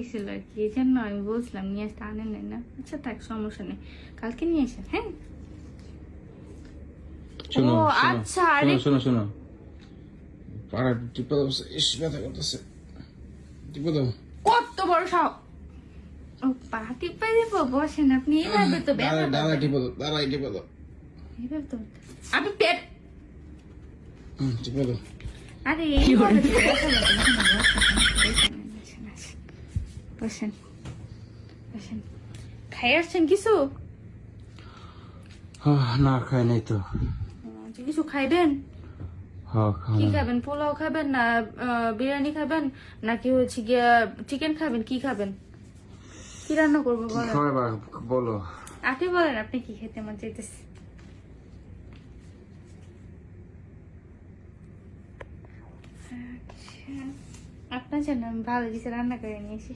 গেছিল আর কি, এই জন্য আমি বলছিলাম নিয়ে আসতে, আনেন নাই না। আচ্ছা থাক, সমস্যা নেই, কালকে নিয়ে আসেন। হ্যাঁ শোনো ও শোনো আচ্ছা, শোনো আরে শোনো শোনো, পাড়া টিপে দাও, ইস ব্যথা করতেছে, টিপে দাও। কত বড় সাহস! ও পা টিপে দিব, বসেন আপনি। এইভাবে তো ব্যথা দাঁড়ায় পাবেন। টিপে দাও, দাঁড়ায় টিপে দাও, এইভাবে তো আপনি পেট, টিপে দাও। আরে এইভাবে তো ব্যথা পাবেন। বসেন, বসেন, বসেন, বসেন। খাই আসছেন কিছু? না খাই নাই তো। কিছু খাইবেন? খাওয়া কি খাবেন? পোলাও খাবেন না বিরিয়ানি খাবেন, নাকি হচ্ছে গিয়া চিকেন খাবেন? কি খাবেন? কি রান্না করবো বলেন? বলো। আপনি বলেন, আপনি কি খেতে মন চাইতেছে? আচ্ছা, আপনার জন্য আমি ভালো কিছু রান্না করে নিয়েছি।